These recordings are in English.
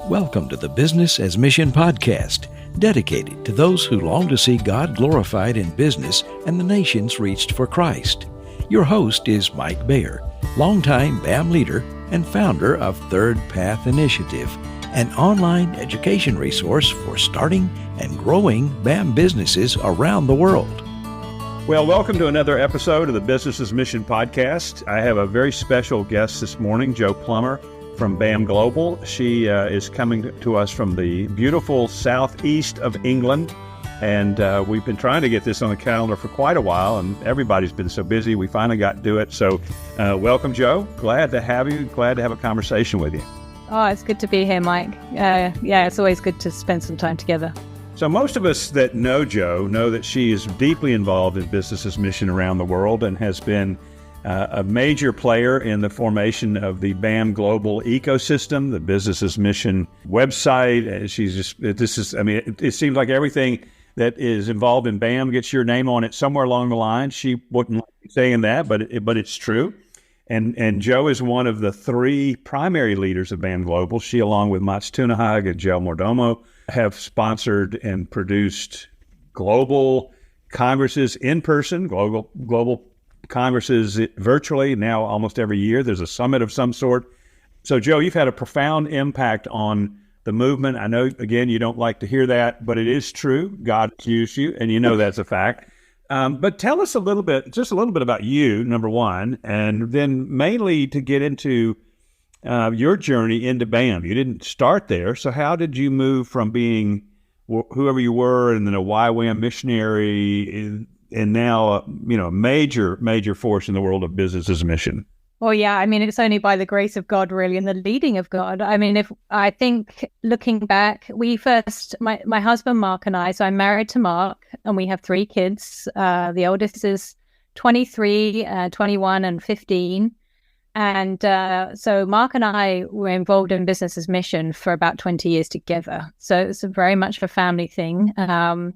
Welcome to the Business as Mission podcast, dedicated to those who long to see God glorified in business and the nations reached for Christ. Your host is Mike Bayer, longtime BAM leader and founder of Third Path Initiative, an online education resource for starting and growing BAM businesses around the world. Well, welcome to another episode of the Business as Mission podcast. I have a very special guest this morning, Jo Plummer from BAM Global. She is coming to us from the beautiful southeast of England, and we've been trying to get this on the calendar for quite a while, and everybody's been so busy. We finally got to do it. So welcome, Jo. Glad to have you. Glad to have a conversation with you. Oh, it's good to be here, Mike. It's always good to spend some time together. So most of us that know Jo know that she is deeply involved in Business as Mission around the world and has been a major player in the formation of the BAM Global ecosystem, the Business as Mission website. It seems like everything that is involved in BAM gets your name on it somewhere along the line. She wouldn't like saying that, but it's true. And Jo is one of the three primary leaders of BAM Global. She, along with Mats Tunahag and Joe Mordomo, have sponsored and produced global congresses in person, global congresses virtually. Now almost every year there's a summit of some sort. So Jo, you've had a profound impact on the movement. I know, again, you don't like to hear that, but it is true. God has used you, and you know that's a fact. But tell us just a little bit about you, number one, and then mainly to get into your journey into BAM. You didn't start there, so how did you move from being whoever you were and then a YWAM missionary and now a major force in the world of business as a mission? Well, yeah, it's only by the grace of God, really, and the leading of God. If I think looking back, my husband Mark and I, so I'm married to Mark, and we have three kids. The oldest is 23, 21, and 15. And so Mark and I were involved in Business as Mission for about 20 years together. So it's very much a family thing. And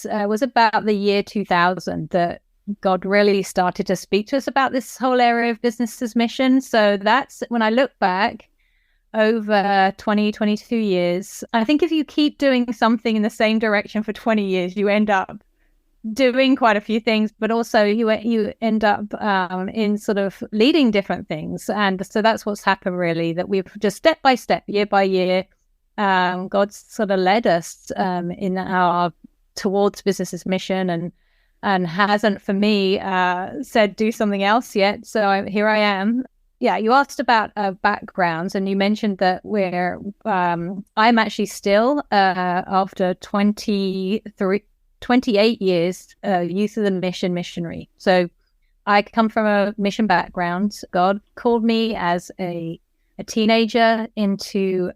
it was about the year 2000 that God really started to speak to us about this whole area of Business as Mission. So that's when I look back over 22 years. I think if you keep doing something in the same direction for 20 years, you end up doing quite a few things, but also you end up in sort of leading different things. And so that's what's happened, really, that we've just step by step, year by year, God's sort of led us in our towards Business as Mission, and hasn't, for me, said do something else yet. So here I am. Yeah, you asked about backgrounds, and you mentioned that I'm actually still, after 28 years, Youth of the Mission missionary. So I come from a mission background. God called me as a teenager into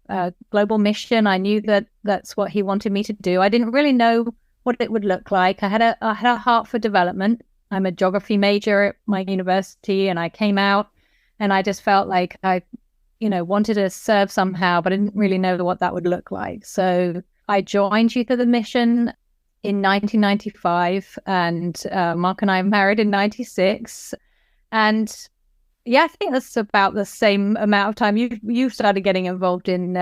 global mission. I knew that that's what he wanted me to do. I didn't really know what it would look like. I had a heart for development. I'm a geography major at my university, and I came out and I just felt like I, wanted to serve somehow, but I didn't really know what that would look like. So I joined Youth of the Mission in 1995, and Mark and I married in 96. And yeah, I think that's about the same amount of time you started getting involved in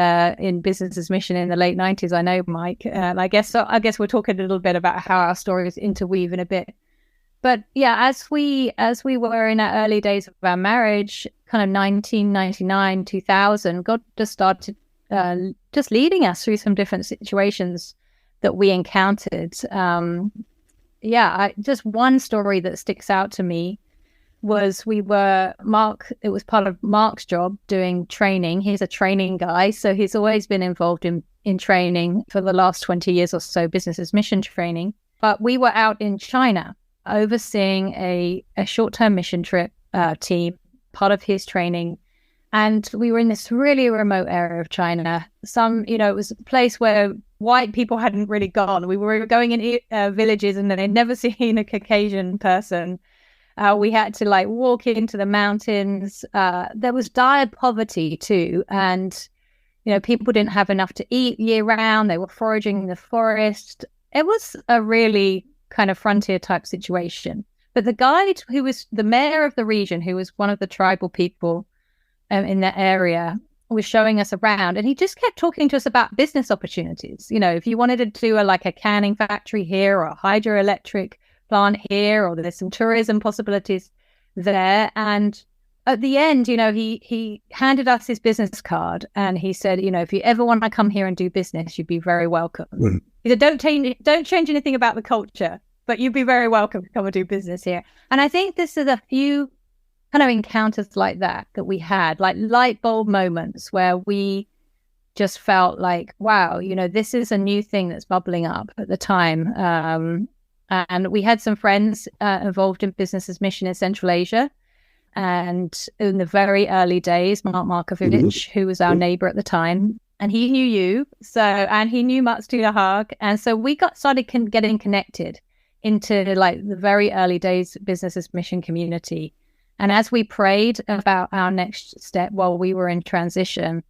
Business as Mission in the late 90s. I know, Mike. I guess we'll talk a little bit about how our stories interweave in a bit. But yeah, as we were in our early days of our marriage, kind of 1999, 2000, God just started just leading us through some different situations that we encountered. Just one story that sticks out to me was it was part of Mark's job doing training. He's a training guy, so he's always been involved in training for the last 20 years or so, Business as Mission training. But we were out in China overseeing a short-term mission trip team, part of his training. And we were in this really remote area of China. It was a place where white people hadn't really gone. We were going in villages, and they'd never seen a Caucasian person. We had to walk into the mountains. There was dire poverty too. And, people didn't have enough to eat year round. They were foraging in the forest. It was a really kind of frontier type situation. But the guide who was the mayor of the region, who was one of the tribal people in that area, was showing us around, and he just kept talking to us about business opportunities. If you wanted to do a canning factory here, or a hydroelectric plant here, or there's some tourism possibilities there. And at the end, he handed us his business card, and he said, if you ever want to come here and do business, you'd be very welcome. He said, don't change anything about the culture, but you'd be very welcome to come and do business here. And I think this is a few kind of encounters like that we had, like light bulb moments where we just felt like, wow, this is a new thing that's bubbling up at the time. And we had some friends involved in Business as Mission in Central Asia. And in the very early days, Mark Markovich, who was our neighbor at the time, and he knew you, and he knew Mats Tulahag. And so we started getting connected into the very early days Business as Mission community. And as we prayed about our next step while we were in transition,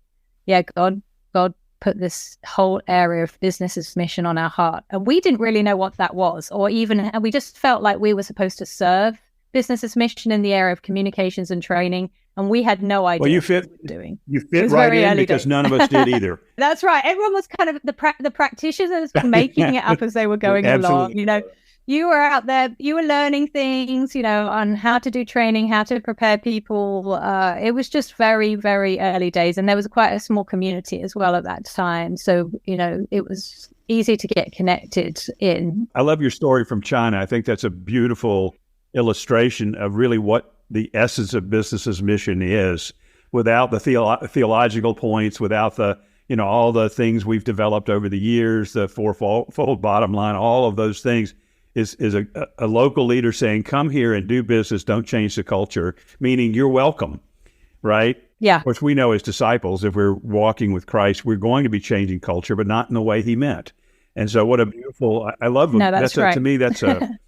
God put this whole area of Business as Mission on our heart. And we didn't really know what that was, and we just felt like we were supposed to serve Business as Mission in the area of communications and training, and we had no idea what we were doing. You fit right in because none of us did either. That's right. Everyone was kind of the practitioners making it up as they were going along. You were out there, you were learning things, on how to do training, how to prepare people. It was just very, very early days, and there was quite a small community as well at that time. So, it was easy to get connected in. I love your story from China. I think that's a beautiful illustration of really what the essence of Business as Mission is, without the theological points, without the all the things we've developed over the years, the fourfold bottom line, all of those things is a local leader saying, come here and do business, don't change the culture, meaning you're welcome, right? Yeah. Which we know as disciples, if we're walking with Christ, we're going to be changing culture, but not in the way he meant. And so what a beautiful, I love, no, that's right. To me,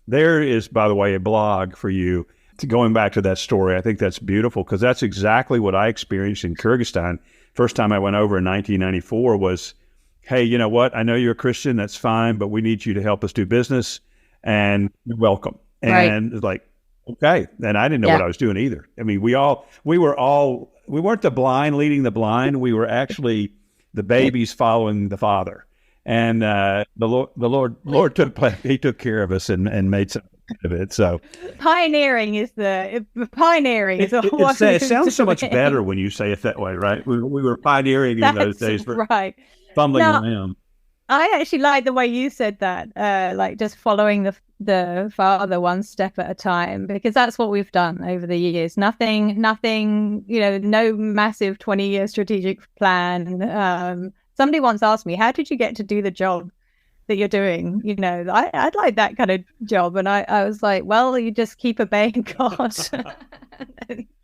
there is, by the way, a blog for you going back to that story. I think that's beautiful because that's exactly what I experienced in Kyrgyzstan. First time I went over in 1994 was, hey, you know what? I know you're a Christian, that's fine, but we need you to help us do business and you're welcome. And it's like, okay. And I didn't know what I was doing either. I mean, we weren't the blind leading the blind. We were actually the babies following the Father. And the Lord took care of us and made something of it. So pioneering is it sounds so much better when you say it that way, right? We were pioneering in those days for fumbling around. I actually like the way you said that, like just following the Father one step at a time, because that's what we've done over the years. Nothing, no massive 20-year strategic plan. Somebody once asked me, how did you get to do the job that you're doing? I'd like that kind of job. And I was like, well, you just keep obeying God.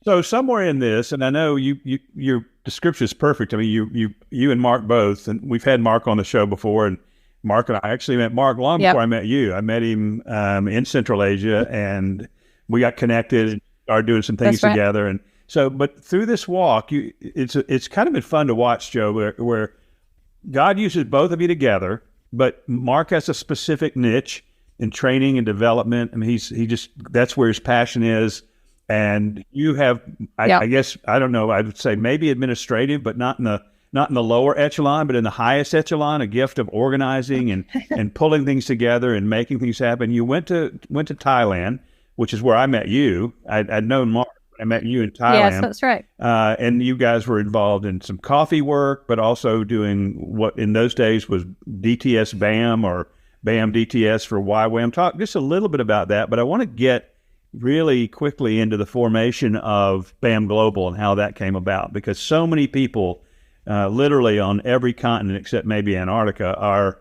So somewhere in this, and I know your description is perfect. I mean, you and Mark both, and we've had Mark on the show before, and Mark and I actually met Mark long before I met you. I met him in Central Asia, and we got connected and started doing some things together. And so, but through this walk, it's kind of been fun to watch, Joe, where God uses both of you together, but Mark has a specific niche in training and development. I mean, that's where his passion is. And you have, I guess, I don't know, I would say maybe administrative, but not in the lower echelon, but in the highest echelon, a gift of organizing and pulling things together and making things happen. You went to Thailand, which is where I met you. I'd known Mark. I met you in Thailand. Yes, that's right. And you guys were involved in some coffee work, but also doing what in those days was DTS BAM or BAM DTS for YWAM. Talk just a little bit about that, but I want to get really quickly into the formation of BAM Global and how that came about, because so many people, literally on every continent except maybe Antarctica, are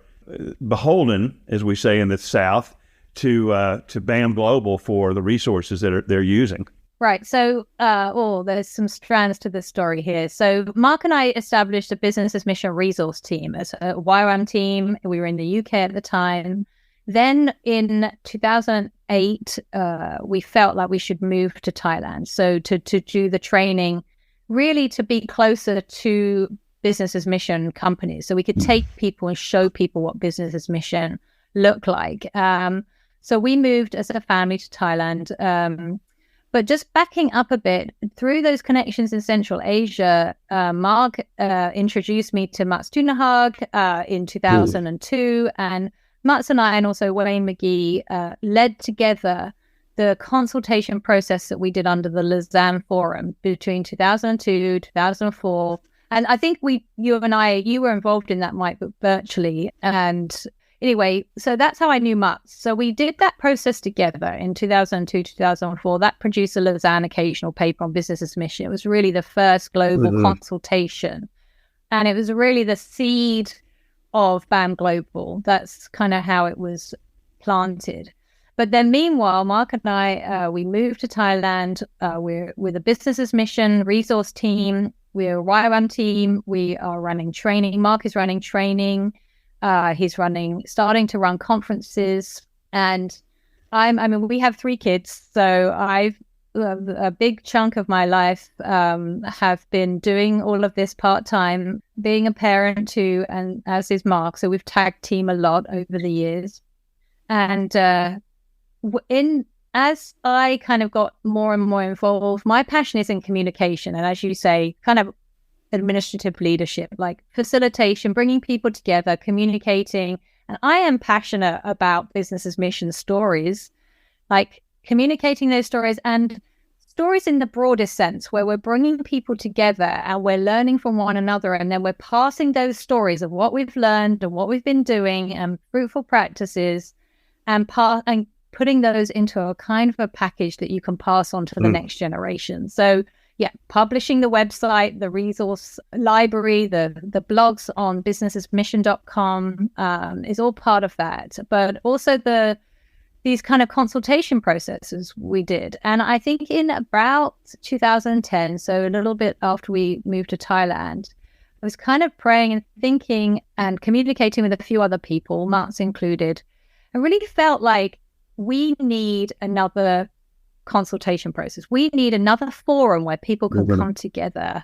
beholden, as we say in the South, to BAM Global for the resources that they're using. Right. So, there's some strands to the story here. So Mark and I established a Business as Mission resource team as a YWAM team. We were in the UK at the time. Then in 2008, we felt like we should move to Thailand. So to do the training, really to be closer to Business as Mission companies. So we could take people and show people what Business as Mission looked like. So we moved as a family to Thailand. But just backing up a bit, through those connections in Central Asia, Mark introduced me to Mats Tunahag in 2002. And Mats and I, and also Wayne McGee, led together the consultation process that we did under the Lausanne Forum between 2002, 2004. And I think you were involved in that, Mike, but virtually. And anyway, so that's how I knew Mats. So we did that process together in 2002, 2004. That produced a Lausanne occasional paper on business as mission. It was really the first global consultation. And it was really the seed of BAM Global. That's kind of how it was planted. But then meanwhile, Mark and I, we moved to Thailand. We're with a business as mission resource team. We're a YWAM team. We are running training. Mark is running training. He's starting to run conferences. And we have 3 kids. So a big chunk of my life have been doing all of this part-time, being a parent too, and as is Mark. So we've tag team a lot over the years. And as I kind of got more and more involved, my passion is in communication. And as you say, kind of administrative leadership, like facilitation, bringing people together, communicating. And I am passionate about business as mission stories, like communicating those stories and stories in the broadest sense, where we're bringing people together and we're learning from one another. And then we're passing those stories of what we've learned and what we've been doing and fruitful practices and putting those into a kind of a package that you can pass on to the next generation. So yeah, publishing the website, the resource library, the blogs on businessasmission.com is all part of that. But also these kind of consultation processes we did. And I think in about 2010, so a little bit after we moved to Thailand, I was kind of praying and thinking and communicating with a few other people, Mats included. I really felt like we need another consultation process. We need another forum where people can come together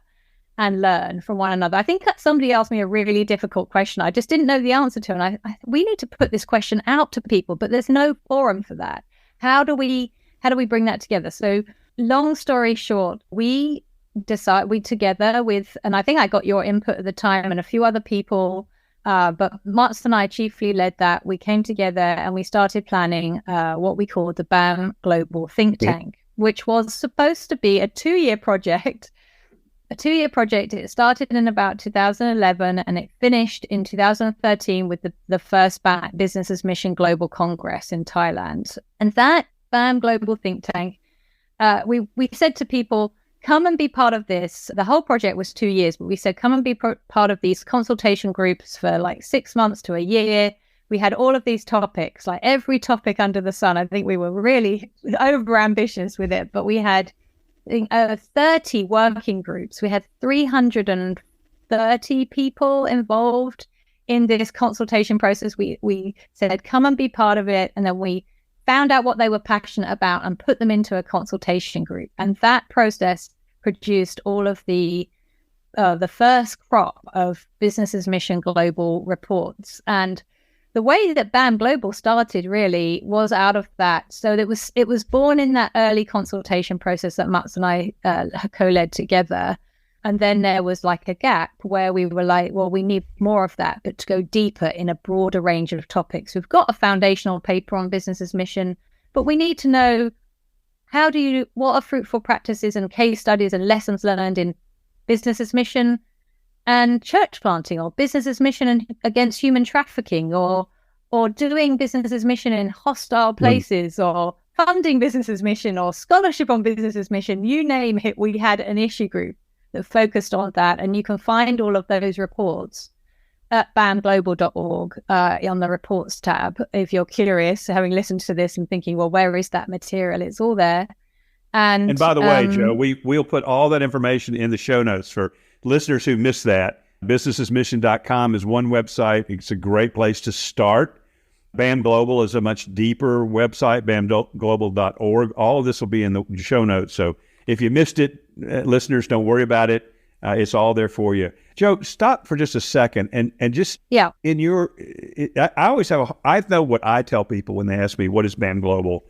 and learn from one another. I think that somebody asked me a really difficult question. I just didn't know the answer to it. And we need to put this question out to people, but there's no forum for that. How do we bring that together? So long story short, we together with, and I think I got your input at the time and a few other people, but Mats and I chiefly led that. We came together and we started planning what we called the BAM Global Think Tank, which was supposed to be a 2-year project. It started in about 2011 and it finished in 2013 with the first BAM Business as Mission Global Congress in Thailand. And that BAM Global Think Tank, we said to people, come and be part of this. The whole project was 2 years, but we said, come and be part of these consultation groups for like 6 months to a year. We had all of these topics, like every topic under the sun. I think we were really over ambitious with it, but we had 30 working groups. We had 330 people involved in this consultation process. We said, come and be part of it. And then we found out what they were passionate about and put them into a consultation group. And that process produced all of the first crop of Business as Mission Global reports. And the way that BAM Global started really was out of that. So it was born in that early consultation process that Mats and I co-led together. And then there was like a gap where we were like, well, we need more of that, but to go deeper in a broader range of topics. We've got a foundational paper on business as mission, but we need to know what are fruitful practices and case studies and lessons learned in business as mission and church planting, or business as mission against human trafficking, or doing business as mission in hostile places, or funding business as mission, or scholarship on business as mission. You name it, we had an issue group that focused on that. And you can find all of those reports at bamglobal.org on the reports tab. If you're curious, having listened to this and thinking, well, where is that material? It's all there. And by the way, Joe, we'll put all that information in the show notes for listeners who missed that. Businessasmission.com is one website. It's a great place to start. BAM Global is a much deeper website, bamglobal.org. All of this will be in the show notes. So if you missed it, listeners, don't worry about it. It's all there for you. Joe, stop for just a second and just in I know what I tell people when they ask me, what is BAM Global?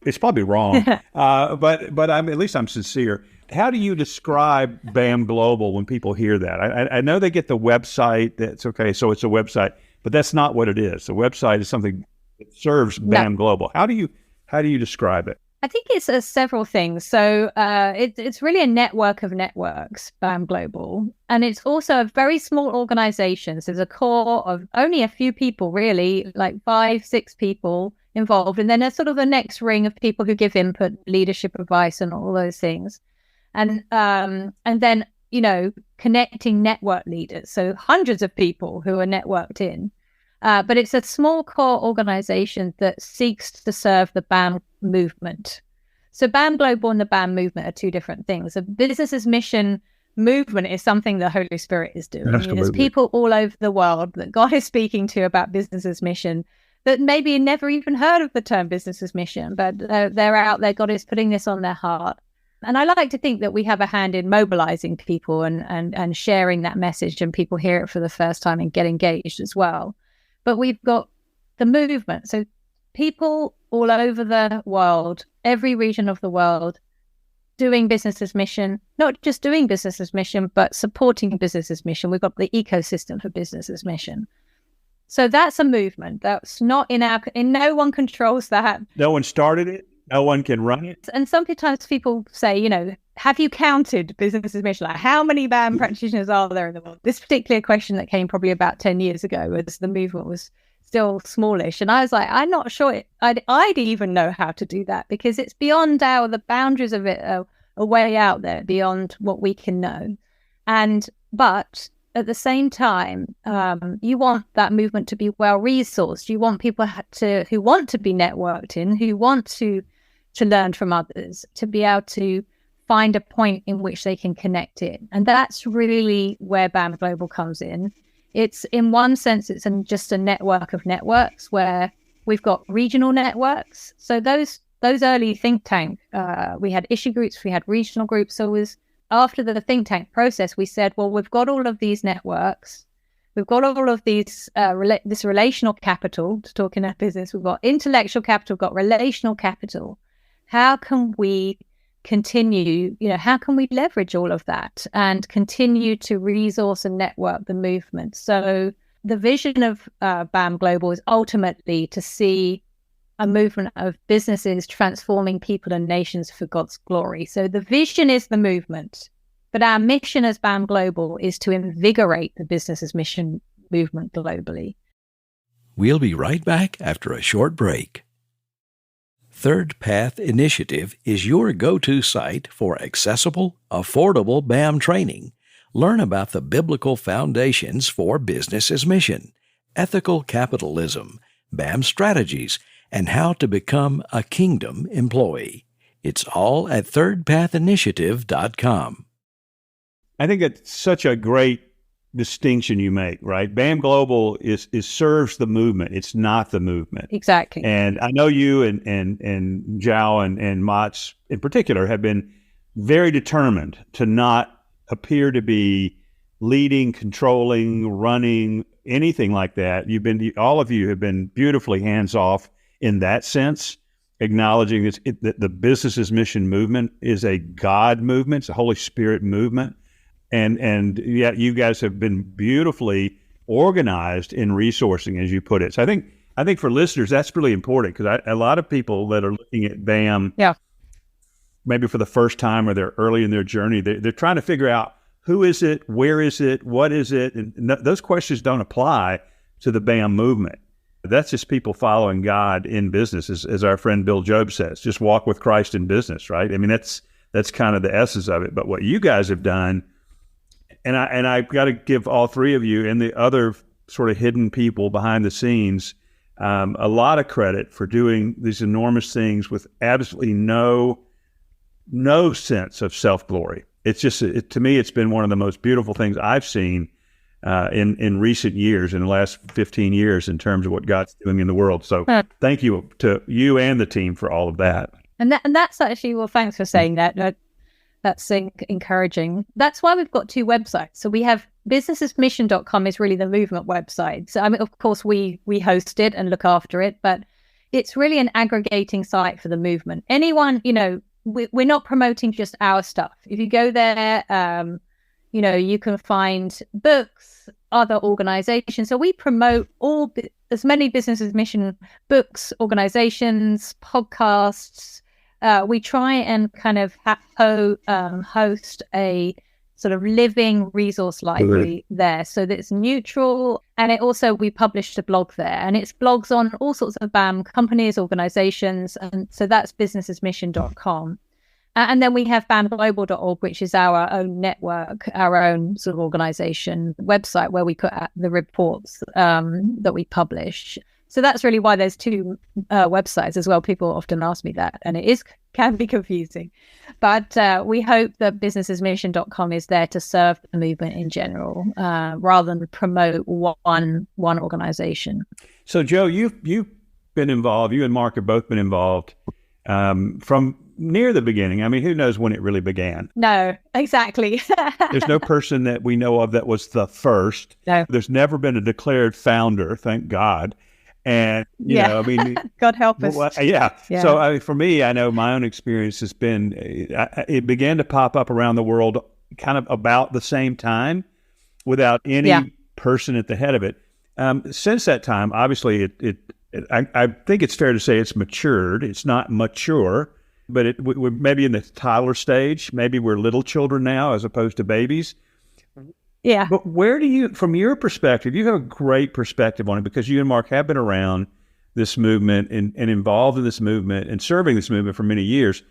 It's probably wrong, but at least I'm sincere. How do you describe BAM Global when people hear that? I know they get the website. That's okay. So it's a website, but that's not what it is. The website is something that serves BAM Global. How do you describe it? I think it's several things. So it's really a network of networks, BAM Global. And it's also a very small organization. So there's a core of only a few people, really, like 5-6 people involved. And then there's sort of the next ring of people who give input, leadership advice and all those things. And then, connecting network leaders. So hundreds of people who are networked in. But it's a small core organization that seeks to serve the BAM movement. So BAM Global and the BAM movement are two different things. The business's mission movement is something the Holy Spirit is doing. There's people all over the world that God is speaking to about business's mission that maybe never even heard of the term business's mission, but they're out there. God is putting this on their heart. And I like to think that we have a hand in mobilizing people and sharing that message, and people hear it for the first time and get engaged as well. But we've got the movement. So people all over the world, every region of the world, doing business's mission, not just doing business's mission, but supporting business's mission. We've got the ecosystem for business's mission. So that's a movement. That's not no one controls that. No one started it. No one can run it. And sometimes people say, have you counted business's mission? Like, how many BAM practitioners are there in the world? This particular question that came probably about 10 years ago, as the movement was still smallish. And I was like, I'm not sure I'd even know how to do that, because it's beyond the boundaries of it are way out there, beyond what we can know. But at the same time, you want that movement to be well resourced. You want people who want to be networked in, who want to learn from others, to be able to find a point in which they can connect in. And that's really where BAM Global comes in. It's, in one sense, it's just a network of networks where we've got regional networks. So those early think tank, we had issue groups, we had regional groups. So it was after the think tank process, we said, well, we've got all of these networks. We've got all of these, this relational capital, to talk in our business. We've got intellectual capital, we've got relational capital. How can we continue, how can we leverage all of that and continue to resource and network the movement? So the vision of BAM Global is ultimately to see a movement of businesses transforming people and nations for God's glory. So the vision is the movement, but our mission as BAM Global is to invigorate the business's mission movement globally. We'll be right back after a short break. Third Path Initiative is your go-to site for accessible, affordable BAM training. Learn about the biblical foundations for business's mission, ethical capitalism, BAM strategies, and how to become a kingdom employee. It's all at thirdpathinitiative.com. I think it's such a great distinction you make, right? BAM Global is serves the movement. It's not the movement. Exactly. And I know you and Zhao and Mats in particular have been very determined to not appear to be leading, controlling, running, anything like that. All of you have been beautifully hands-off in that sense, acknowledging that the business's mission movement is a God movement. It's a Holy Spirit movement. And yet you guys have been beautifully organized in resourcing, as you put it. So I think for listeners, that's really important, because a lot of people that are looking at BAM, maybe for the first time or they're early in their journey, they're trying to figure out who is it, where is it, what is it? And those questions don't apply to the BAM movement. That's just people following God in business, as our friend Bill Job says, just walk with Christ in business, right? I mean, that's kind of the essence of it. But what you guys have done, and I've got to give all three of you and the other sort of hidden people behind the scenes a lot of credit for doing these enormous things with absolutely no sense of self-glory. It's just, to me, it's been one of the most beautiful things I've seen in recent years, in the last 15 years, in terms of what God's doing in the world. So thank you to you and the team for all of that. And that's actually, well, thanks for saying that. That's encouraging. That's why we've got two websites. So we have businessesmission.com is really the movement website. So, I mean, of course, we host it and look after it, but it's really an aggregating site for the movement. Anyone, we're not promoting just our stuff. If you go there, you can find books, other organizations. So we promote as many business as mission books, organizations, podcasts. We try and kind of host a sort of living resource library there, so that it's neutral. And we published a blog there, and it's blogs on all sorts of BAM companies, organizations, and so that's businessasmission.com. And then we have bamglobal.org, which is our own network, our own sort of organization website where we put out the reports that we publish. So that's really why there's two websites as well. People often ask me that, and it can be confusing. But we hope that businessasmission.com is there to serve the movement in general, rather than promote one organization. So, Joe, you've been involved. You and Mark have both been involved from near the beginning. I mean, who knows when it really began? No, exactly. There's no person that we know of that was the first. No. There's never been a declared founder, thank God. And, God help us. Well, yeah. So for me, I know my own experience has been, it began to pop up around the world kind of about the same time without any person at the head of it. Since that time, obviously, I think it's fair to say it's matured. It's not mature, but we're maybe in the toddler stage. Maybe we're little children now as opposed to babies. Yeah. But where do you, from your perspective, you have a great perspective on it because you and Mark have been around this movement and involved in this movement and serving this movement for many years.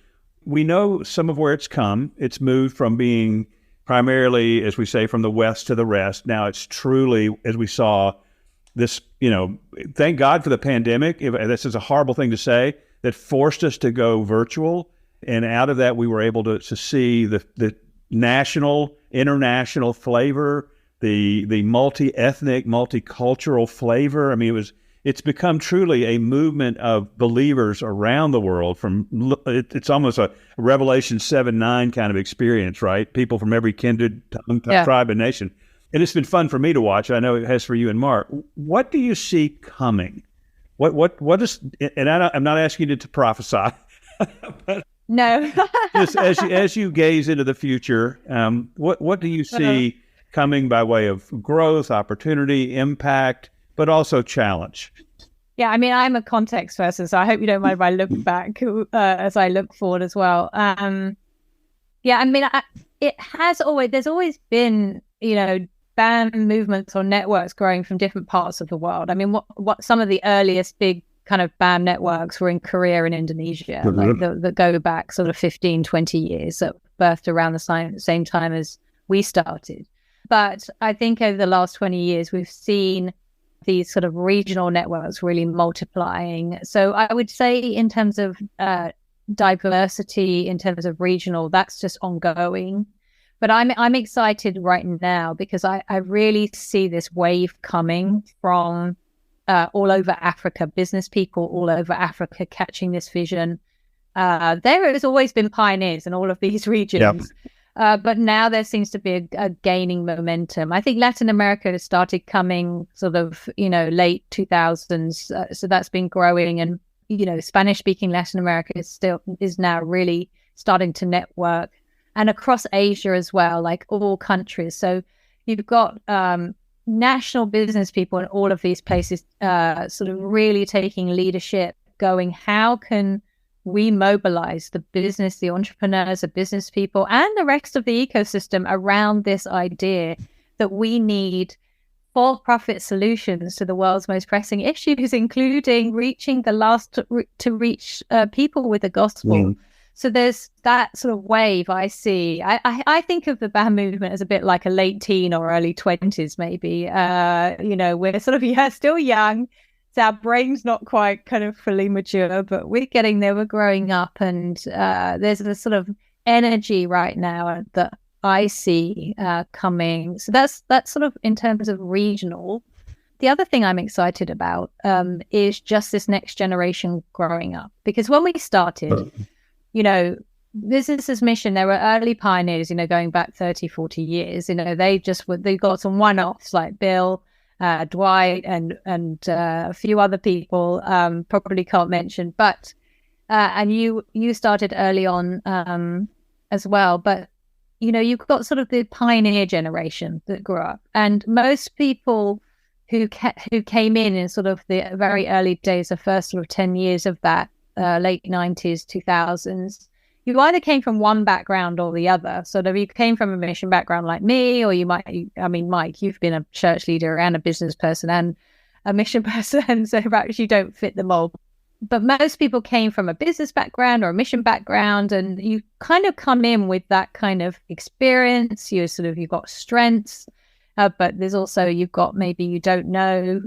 We know some of where it's come. It's moved from being primarily, as we say, from the West to the rest. Now it's truly, as we saw, this, thank God for the pandemic. This is a horrible thing to say, that forced us to go virtual. And out of that, we were able to see the national, international flavor, the multi-ethnic, multicultural flavor. I mean, it's become truly a movement of believers around the world. It's almost a Revelation 7:9 kind of experience, right? People from every kindred, tongue, tribe, and nation. And it's been fun for me to watch. I know it has for you and Mark. What do you see coming? What is? And I'm not asking you to prophesy. But no. just as you gaze into the future, what do you see coming by way of growth, opportunity, impact, but also challenge? Yeah, I mean, I'm a context person, so I hope you don't mind if I look back as I look forward as well. I mean, there's always been, BAM movements or networks growing from different parts of the world. I mean, what some of the earliest big kind of BAM networks were in Korea and Indonesia, like that go back sort of 15, 20 years, that birthed around the same time as we started. But I think over the last 20 years, we've seen these sort of regional networks really multiplying. So I would say in terms of diversity, in terms of regional, that's just ongoing. But I'm excited right now because I really see this wave coming from all over Africa, business people all over Africa catching this vision. There has always been pioneers in all of these regions, but now there seems to be a gaining momentum. I think Latin America has started coming sort of, late 2000s. So that's been growing, and, Spanish-speaking Latin America is now really starting to network. And across Asia as well, like all countries. So you've got national business people in all of these places sort of really taking leadership, going, how can we mobilize the business, the entrepreneurs, the business people, and the rest of the ecosystem around this idea that we need for-profit solutions to the world's most pressing issues, including reaching the last to reach people with the gospel. So there's that sort of wave I see. I think of the BAM movement as a bit like a late teen or early 20s, maybe. We're sort of still young. So our brain's not quite kind of fully mature, but we're getting there. We're growing up, and there's this sort of energy right now that I see coming. So that's sort of in terms of regional. The other thing I'm excited about is just this next generation growing up. Because when we started, Business as Mission, there were early pioneers, going back 30, 40 years. They got some one-offs like Bill Dwight and a few other people, probably can't mention, but and you started early on as well. But you've got sort of the pioneer generation that grew up, and most people who came in sort of the very early days, the first sort of 10 years of that, late 90s, 2000s, you either came from one background or the other. So if you came from a mission background like me, or Mike, you've been a church leader and a business person and a mission person, so perhaps you don't fit the mold. But most people came from a business background or a mission background, and you kind of come in with that kind of experience. You've got strengths, but there's also, you've got, maybe you don't know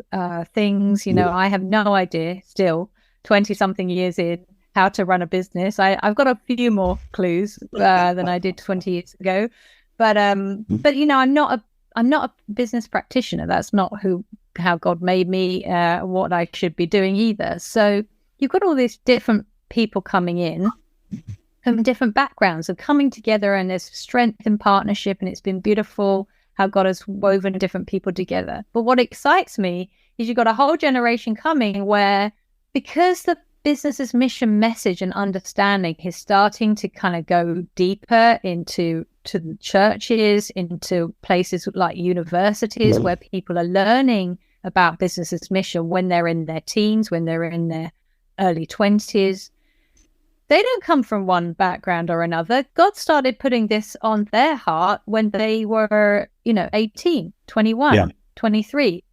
things. I have no idea still, 20-something years in, how to run a business. I've got a few more clues than I did 20 years ago, but I'm not a business practitioner. That's not how God made me, what I should be doing either. So you've got all these different people coming in from different backgrounds and coming together, and there's strength in partnership, and it's been beautiful how God has woven different people together. But what excites me is you've got a whole generation coming where, because the business's mission, message, and understanding is starting to kind of go deeper into the churches, into places like universities, where people are learning about business's mission when they're in their teens, when they're in their early 20s. They don't come from one background or another. God started putting this on their heart when they were, 18, 21, 23.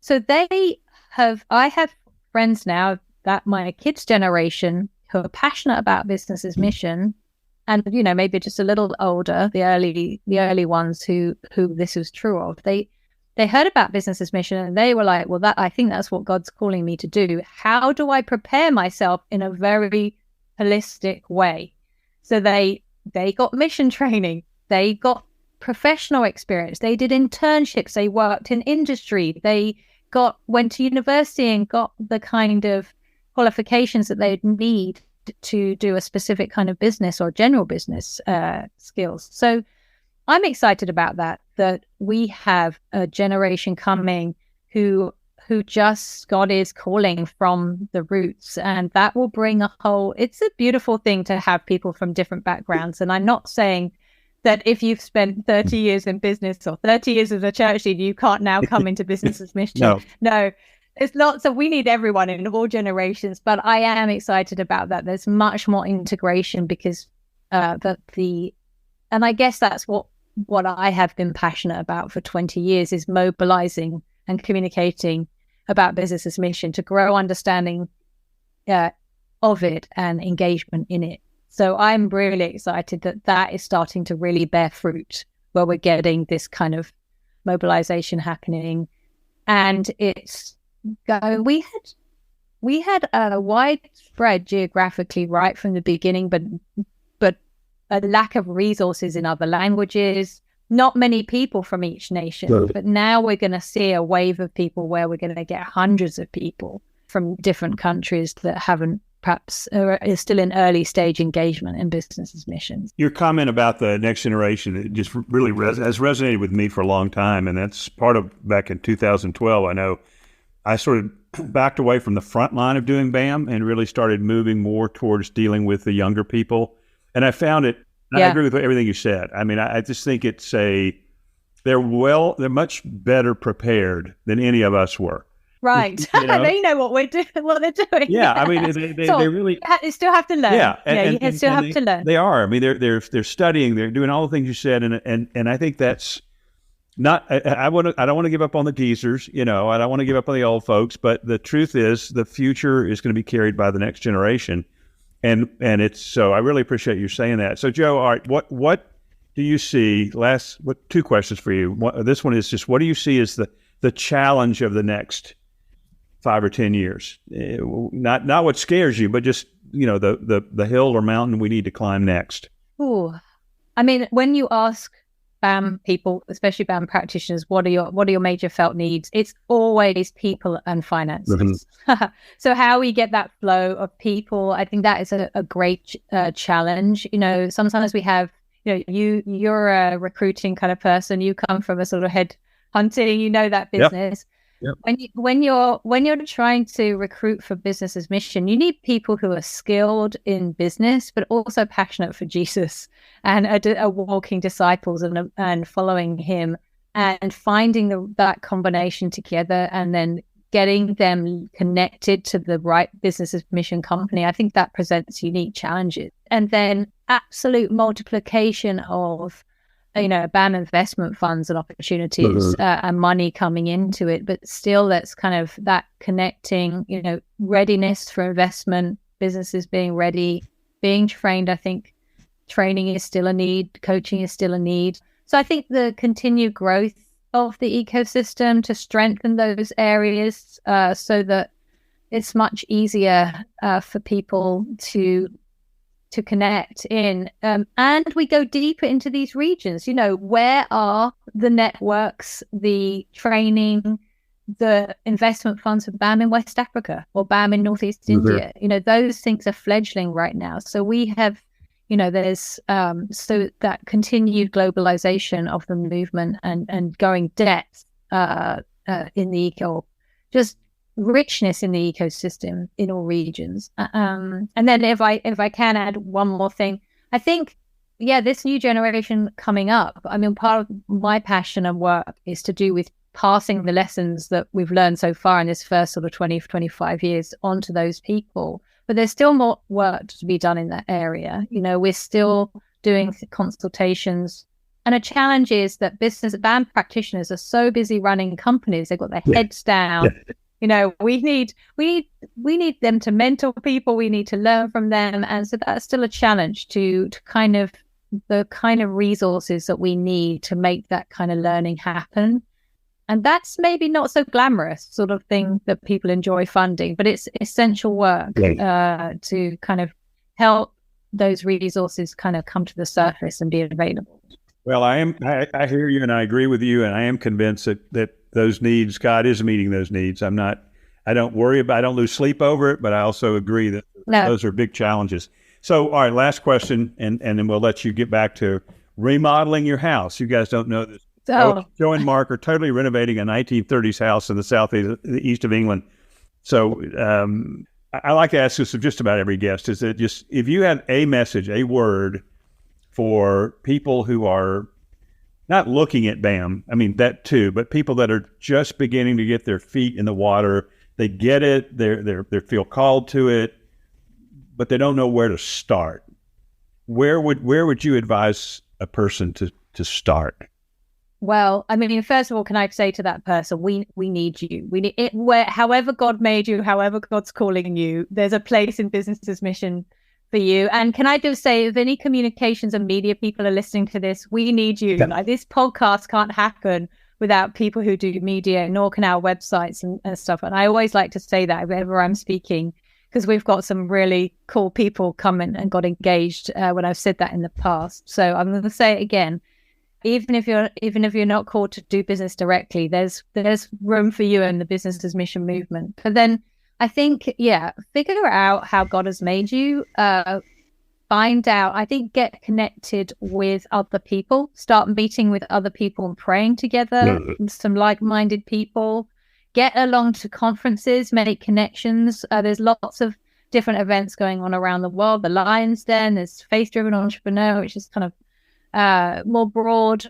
So I have friends now, that my kids' generation, who are passionate about business's mission, and maybe just a little older, the early ones who this was true of. They heard about business's mission, and they were like, well, I think that's what God's calling me to do. How do I prepare myself in a very holistic way? So they got mission training, they got professional experience, they did internships, they worked in industry, they went to university and got the kind of qualifications that they'd need to do a specific kind of business or general business skills. So I'm excited about that we have a generation coming who just God is calling from the roots, and that will bring it's a beautiful thing to have people from different backgrounds. And I'm not saying that if you've spent 30 years in business or 30 years as a church leader, you can't now come into business's mission. No. There's lots of, we need everyone in all generations, but I am excited about that. There's much more integration because and I guess that's what I have been passionate about for 20 years, is mobilizing and communicating about business's mission to grow understanding of it and engagement in it. So I'm really excited that is starting to really bear fruit, where we're getting this kind of mobilization happening, and it's going. We had a widespread geographically right from the beginning, but a lack of resources in other languages, not many people from each nation. No. But now we're going to see a wave of people where we're going to get hundreds of people from different countries that haven't perhaps is still in early stage engagement in business's missions. Your comment about the next generation, it just really has resonated with me for a long time. And that's part of back in 2012. I know I sort of backed away from the front line of doing BAM and really started moving more towards dealing with the younger people. And I found it, I agree with everything you said. I mean, I just think they're much better prepared than any of us were. Right. They know what they're doing. Yeah. I mean, they really. You still have to learn. Yeah. You still have to learn. They are. I mean, they're studying, they're doing all the things you said. And I think that's not, I don't want to give up on the geezers, I don't want to give up on the old folks, but the truth is the future is going to be carried by the next generation. And it's, so I really appreciate you saying that. So Joe, all right, what do you see, two questions for you. This one is just, what do you see as the challenge of the next 5 or 10 years? Not what scares you, but just, the hill or mountain we need to climb next. Ooh, I mean, when you ask BAM people, especially BAM practitioners, what are your major felt needs? It's always people and finances. Mm-hmm. So how we get that flow of people, I think that is a great challenge. Sometimes we have, you're a recruiting kind of person. You come from a sort of head hunting, that business. Yep. Yep. When you're trying to recruit for business's mission, you need people who are skilled in business, but also passionate for Jesus and are walking disciples and following him, and finding that combination together, and then getting them connected to the right business's mission company. I think that presents unique challenges, and then absolute multiplication of BAM investment funds and opportunities and money coming into it, but still that's kind of that connecting, readiness for investment, businesses being ready, being trained. I think training is still a need, coaching is still a need. So I think the continued growth of the ecosystem to strengthen those areas so that it's much easier for people to connect in, and we go deeper into these regions. Where are the networks, the training, the investment funds for BAM in West Africa or BAM in Northeast India? Those things are fledgling right now. So we have, there's so that continued globalization of the movement and going depth in the just richness in the ecosystem in all regions. And then if I can add one more thing, I think, this new generation coming up, part of my passion and work is to do with passing the lessons that we've learned so far in this first sort of 20, 25 years onto those people. But there's still more work to be done in that area. We're still doing consultations. And a challenge is that BAM practitioners are so busy running companies, they've got their heads down. We need them to mentor people. We need to learn from them, and so that's still a challenge to kind of the kind of resources that we need to make that kind of learning happen. And that's maybe not so glamorous sort of thing that people enjoy funding, but it's essential work to kind of help those resources kind of come to the surface and be available. Well, I hear you, and I agree with you, and I am convinced that those needs, God is meeting those needs. I don't lose sleep over it, but I also agree that those are big challenges. So, all right, last question, and then we'll let you get back to remodeling your house. You guys don't know this. Joe and Mark are totally renovating a 1930s house in the southeast of England. So I like to ask this of just about every guest, is that just if you had a message, a word for people who are not looking at BAM, that too, but people that are just beginning to get their feet in the water, they get it, they feel called to it, but they don't know where to start. Where would you advise a person to start? Well, first of all, can I say to that person, we need you. We need it however God made you, however God's calling you, there's a place in business's mission for you. And can I just say, if any communications and media people are listening to this, we need you. Yeah. This podcast can't happen without people who do media, nor can our websites and stuff. And I always like to say that whenever I'm speaking, because we've got some really cool people come in and got engaged when I've said that in the past. So I'm going to say it again. Even if you're not called to do business directly, there's room for you in the business's mission movement. But then I think, figure out how God has made you. Find out, I think, get connected with other people. Start meeting with other people and praying together, some like-minded people. Get along to conferences, make connections. There's lots of different events going on around the world. The Lion's Den, there's Faith-Driven Entrepreneur, which is kind of more broad,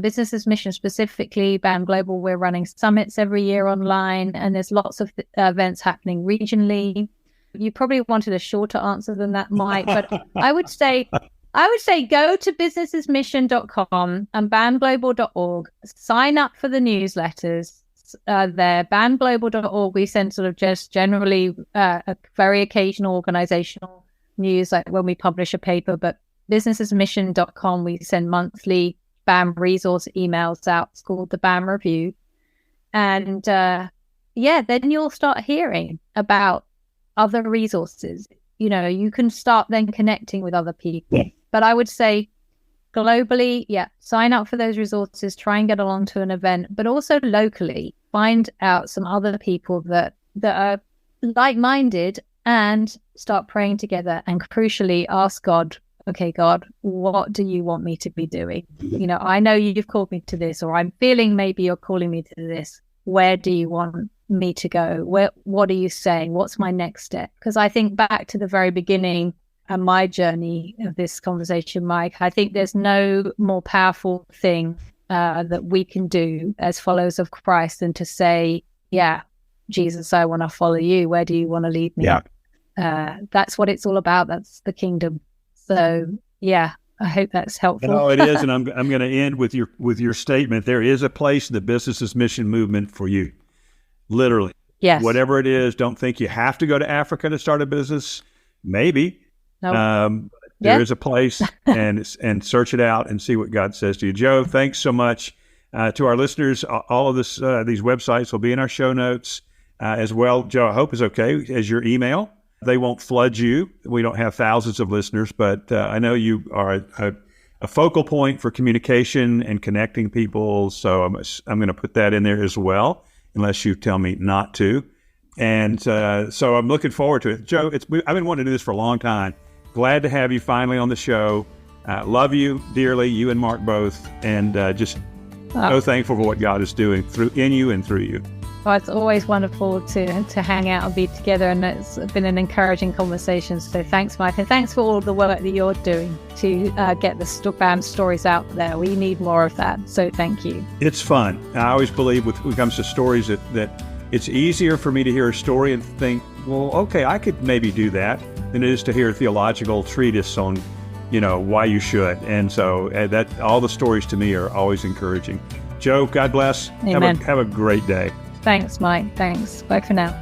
business's mission specifically. BAM Global, we're running summits every year online, and there's lots of events happening regionally. You probably wanted a shorter answer than that, Mike, but I would say go to businessesmission.com and bamglobal.org, sign up for the newsletters there. bamglobal.org, we send sort of just generally a very occasional organizational news, like when we publish a paper, but businessesmission.com, we send monthly BAM resource emails out. It's called the BAM Review. And then you'll start hearing about other resources. You can start then connecting with other people. But I would say globally, sign up for those resources, try and get along to an event, but also locally, find out some other people that are like-minded and start praying together. And crucially, ask God, okay, God, what do you want me to be doing? I know you've called me to this, or I'm feeling maybe you're calling me to this. where do you want me to go? What are you saying? What's my next step? Because I think back to the very beginning and my journey of this conversation, Mike, I think there's no more powerful thing that we can do as followers of Christ than to say, yeah, Jesus, I want to follow you. Where do you want to lead me? Yeah. That's what it's all about. That's the kingdom. So yeah, I hope that's helpful. No, it is. And I'm going to end with your statement. There is a place in the business as mission movement for you. Literally. Yes. Whatever it is, don't think you have to go to Africa to start a business. Maybe. Nope. There is a place, and search it out and see what God says to you. Joe, thanks so much. To our listeners, all of this, these websites will be in our show notes as well. Joe, I hope is okay as your email. They won't flood you. We don't have thousands of listeners, but I know you are a focal point for communication and connecting people. So I'm going to put that in there as well, unless you tell me not to. And so I'm looking forward to it. Joe, I've been wanting to do this for a long time. Glad to have you finally on the show. Love you dearly, you and Mark both, and just so thankful for what God is doing in you and through you. Well, it's always wonderful to hang out and be together, and it's been an encouraging conversation. So thanks, Mike, and thanks for all the work that you're doing to get the BAM stories out there. We need more of that, so thank you. It's fun. I always believe when it comes to stories that it's easier for me to hear a story and think, well, okay, I could maybe do that, than it is to hear a theological treatise on, why you should. And so that all the stories to me are always encouraging. Joe, God bless. Amen. Have a great day. Thanks, Mike. Thanks. Bye for now.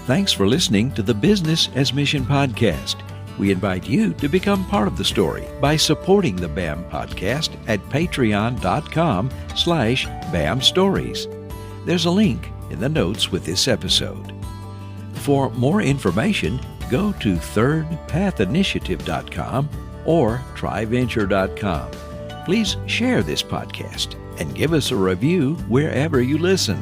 Thanks for listening to the Business as Mission podcast. We invite you to become part of the story by supporting the BAM podcast at patreon.com/BAM Stories. There's a link in the notes with this episode. For more information, go to thirdpathinitiative.com or tryventure.com. Please share this podcast and give us a review wherever you listen.